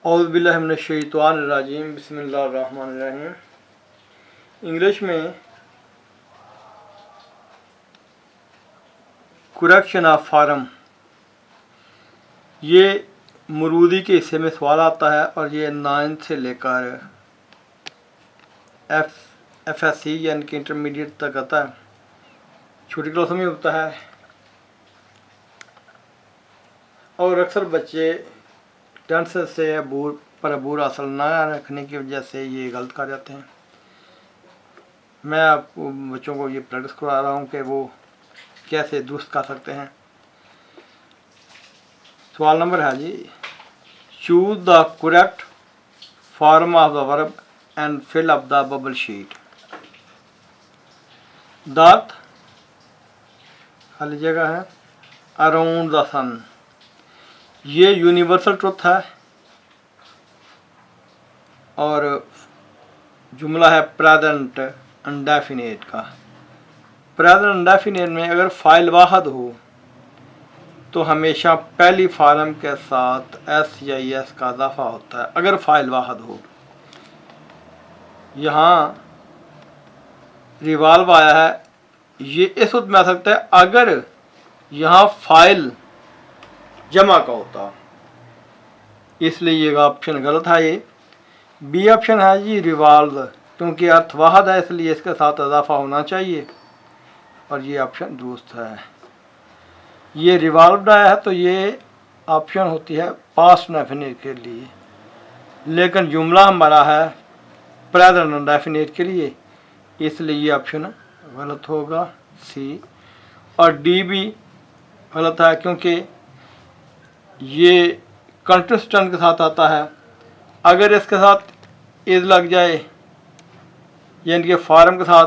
औज़ु बिल्लाहि मिनश शैतानिर रजीम बिस्मिल्लाहिर रहमानिर रहीम। इंग्लिश में correction of farm, ये मरूदी के हिस्से में सवाल आता है और ये 9 से लेकर FSC यानी कि इंटरमीडिएट तक आता है। छोटी क्लासों में होता है और अक्सर बच्चे टेंथ से अबूर हासिल ना रखने की वजह से ये गलत कर जाते हैं। मैं आपको बच्चों को ये प्रैक्टिस करवा रहा हूँ कि वो कैसे दुरुस्त कर सकते हैं। सवाल नंबर है जी, choose the correct form of the verb and fill up the bubble sheet. The खाली जगह है अराउंड द सन, ये यूनिवर्सल ट्रुथ है और जुमला है प्रेजेंट इंडेफिनिट का। प्रेजेंट इंडेफिनिट में अगर फाइल वाहद हो तो हमेशा पहली फार्म के साथ एस या एस का इजाफा होता है अगर फाइल वाहद हो। यहाँ रिवाल्व आया है, ये इस वक्त में आ सकता है अगर यहाँ फाइल जमा का होता, इसलिए ये ऑप्शन गलत है। ये बी ऑप्शन है जी रिवाल्व, क्योंकि अर्थ वाहद है इसलिए इसके साथ इजाफा होना चाहिए और ये ऑप्शन दुरुस्त है। ये रिवाल्व्ड आया है तो ये ऑप्शन होती है पास्ट इंडेफिनिट के लिए, लेकिन जुमला हमारा है प्रेजेंट इंडेफिनिट के लिए, इसलिए ये ऑप्शन गलत होगा सी। और डी भी गलत है क्योंकि ये कंट्रास्टेंट के साथ आता है। अगर इसके साथ इज लग जाए यानी कि फार्म के साथ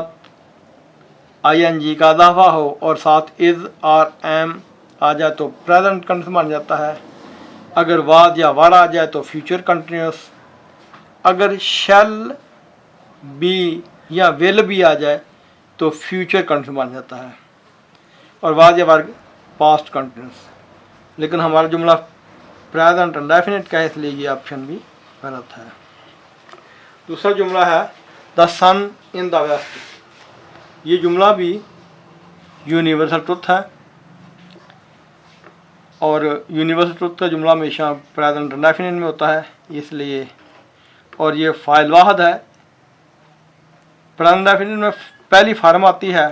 ING का इजाफा हो और साथ इज और एम आ जाए तो प्रेजेंट कंटिन्यूस बन जाता है। अगर वाद या वार आ जाए तो फ्यूचर कंटिन्यूस। अगर शैल बी या विल भी आ जाए तो फ्यूचर कंटिन्यूस बन जाता है और वाद या वार पास्ट कंटिन्यूस। लेकिन हमारा जुमला प्रेजेंट इंडेफिनिट का है इसलिए ये ऑप्शन भी गलत है। दूसरा जुमला है the sun in the west, ये जुमला भी यूनिवर्सल ट्रुथ है और यूनिवर्सल ट्रुथ का जुमला हमेशा प्रेजेंट इंडेफिनिट में होता है इसलिए, और ये फाइल वाहद है। प्रेजेंट इंडेफिनिट में पहली फार्म आती है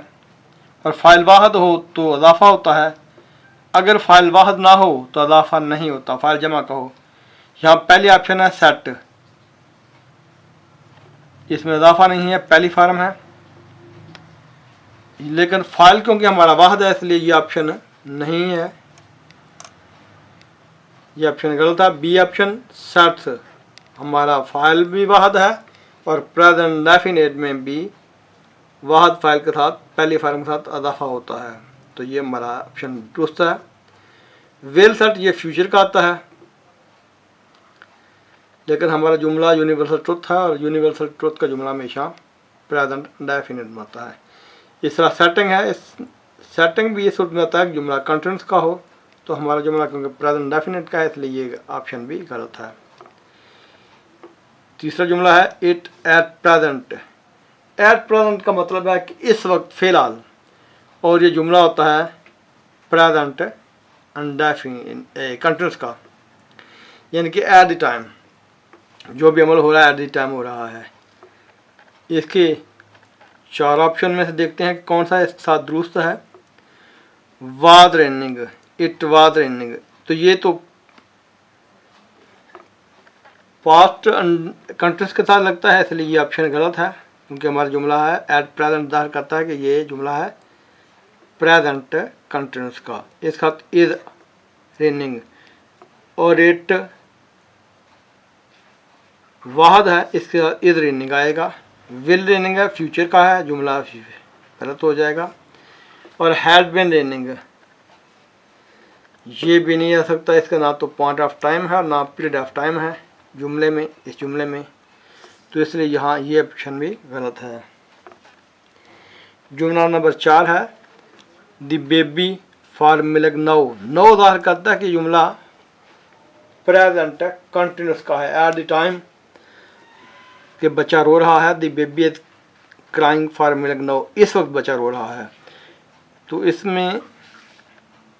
और फाइल वाहद हो तो इजाफा होता है, अगर फाइल वाहद ना हो तो इजाफा नहीं होता, फाइल जमा का हो। यहाँ पहली ऑप्शन है सेट, इसमें इजाफा नहीं है, पहली फार्म है। लेकिन फाइल क्योंकि हमारा वाहद है इसलिए ये ऑप्शन नहीं है, ये ऑप्शन गलत है। बी ऑप्शन सेट्स, हमारा फाइल भी वाहद है और प्रेजेंट इंडेफिनिट में भी वाहद फाइल के साथ पहली फार्म के साथ इजाफा होता है, तो ये हमारा ऑप्शन दुरुस्त है। वेल सेट ये फ्यूचर का आता है, लेकिन हमारा जुमला यूनिवर्सल ट्रुथ है और यूनिवर्सल ट्रुथ का जुमला हमेशा प्रेजेंट इंडेफिनिट में आता है। इस तरह सेटिंग है, इस सेटिंग भी इस वक्त में आता है जुमला कंटिन्यूस का हो तो हमारा जुमला क्योंकि प्रेजेंट इंडेफिनिट का है इसलिए ये ऑप्शन भी गलत है। तीसरा जुमला है it at present. At present का मतलब है कि इस वक्त फिलहाल, और ये जुमला होता है प्रेजेंट इंडेफिनिट कंटिन्यूस का, यानी कि एट द टाइम, जो भी अमल हो रहा है एट द टाइम हो रहा है। इसके 4 ऑप्शन में से देखते हैं कि कौन सा इसके साथ दुरुस्त है। Was raining, it was raining, तो ये तो पास्ट कंटिन्यूस के साथ लगता है इसलिए ये ऑप्शन गलत है, क्योंकि हमारा जुमला है एट प्रेजेंट जाहिर करता है कि ये जुमला है प्रेजेंट कंटिन्यूस का। इसके साथ इज रेनिंग और इट वाहद है, इसके साथ इज रेनिंग आएगा। विल रेनिंग है, फ्यूचर का है, जुमला गलत हो जाएगा। और हैड बीन रेनिंग ये भी नहीं आ सकता, इसका ना तो पॉइंट ऑफ टाइम है और ना पीरियड ऑफ टाइम है जुमले में, इस जुमले में, तो इसलिए यहाँ ये ऑप्शन भी गलत है। जुमला नंबर 4 है the baby for milk now. Now जाहिर करता है कि जुमला प्रेजेंट कंटिन्यूस का है। एट द टाइम कि बच्चा रो रहा है, the baby is crying for milk now, इस वक्त बच्चा रो रहा है। तो इसमें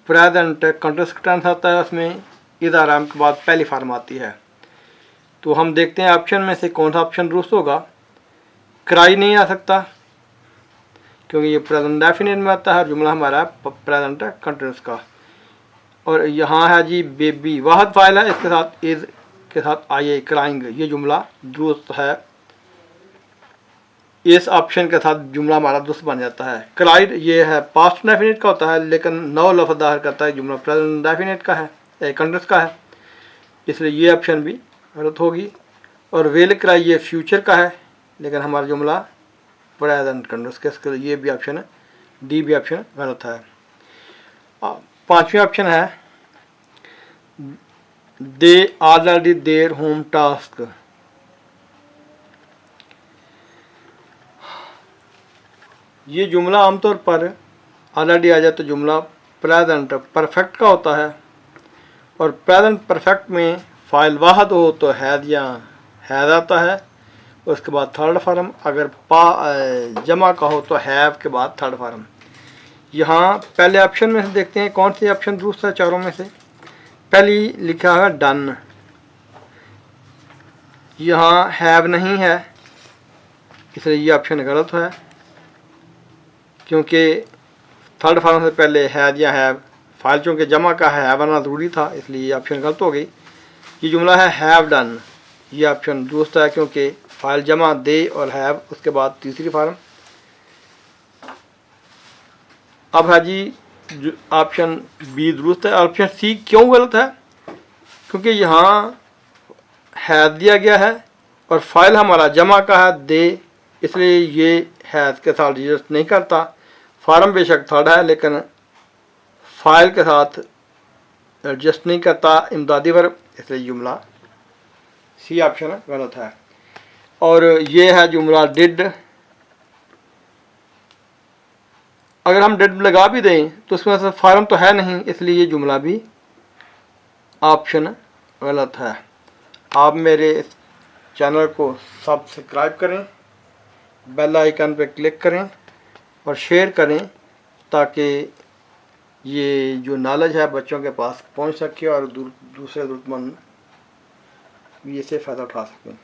प्रेजेंट कंटिन्यूस टेंस आता है, उसमें इज आराम के बाद पहली फॉर्म आती है। तो हम देखते हैं ऑप्शन में से कौन सा ऑप्शन दुरुस्त होगा। क्राई नहीं आ सकता क्योंकि ये प्रेजेंट डेफिनेट में आता है, जुमला हमारा प्रेजेंट कंटिन्यूस का। और यहाँ है जी बेबी, वाहद फाइल है, इसके साथ इज के साथ आइए क्राइंग, ये जुमला दुरुस्त है। इस ऑप्शन के साथ जुमला हमारा दुरुस्त बन जाता है। क्राइड ये है पास्ट डेफिनेट का होता है, लेकिन नौ लफ्ज़ दाहिर करता है, जुमला प्रेजेंट डेफिनेट का है, कंटिन्यूस का है, इसलिए ये ऑप्शन भी गलत होगी। और विल क्राई ये फ्यूचर का है, लेकिन हमारा जुमला प्रेजेंट कंटिन्यूस के, ये भी ऑप्शन है, डी भी ऑप्शन गलत है। पांचवें ऑप्शन है they already their home task. ये जुमला आमतौर पर ऑलरेडी आ जाए तो जुमला प्रेजेंट परफेक्ट का होता है, और प्रेजेंट परफेक्ट में फाइल वाहद हो तो हैद या हैद आता है, उसके बाद थर्ड फॉर्म, अगर जमा का हो तो हैव के बाद थर्ड फॉर्म। यहाँ पहले ऑप्शन में से देखते हैं कौन सी ऑप्शन दुरुस्त है चारों में से। पहली लिखा है डन, यहाँ हैव नहीं है, इसलिए ये ऑप्शन गलत है, क्योंकि थर्ड फॉर्म से पहले हैद या हैव, फाइल चूँकि जमा का हैव आना ज़रूरी था, इसलिए ये ऑप्शन गलत हो गई। ये जुमला है हैव डन, ये ऑप्शन दुरुस्त है क्योंकि फाइल जमा दे और हैव, उसके बाद तीसरी फॉर्म। अब है जी ऑप्शन बी दुरुस्त है। ऑप्शन सी क्यों गलत है? क्योंकि यहाँ हैद दिया गया है और फाइल हमारा जमा का है दे, इसलिए ये हैद के साथ एडजस्ट नहीं करता। फॉर्म बेशक थर्ड है, लेकिन फाइल के साथ एडजस्ट नहीं करता इमदादी वर्ब, इसलिए जुमला सी ऑप्शन गलत है। और ये है जुमला डिड, अगर हम डिड लगा भी दें तो उसमें से फॉर्म तो है नहीं, इसलिए ये जुमला भी ऑप्शन गलत है। आप मेरे इस चैनल को सब्सक्राइब करें, बेल आइकन पर क्लिक करें और शेयर करें, ताकि ये जो नॉलेज है बच्चों के पास पहुंच सके और दूसरे ज़रूरतमंद भी इससे फ़ायदा उठा सकें।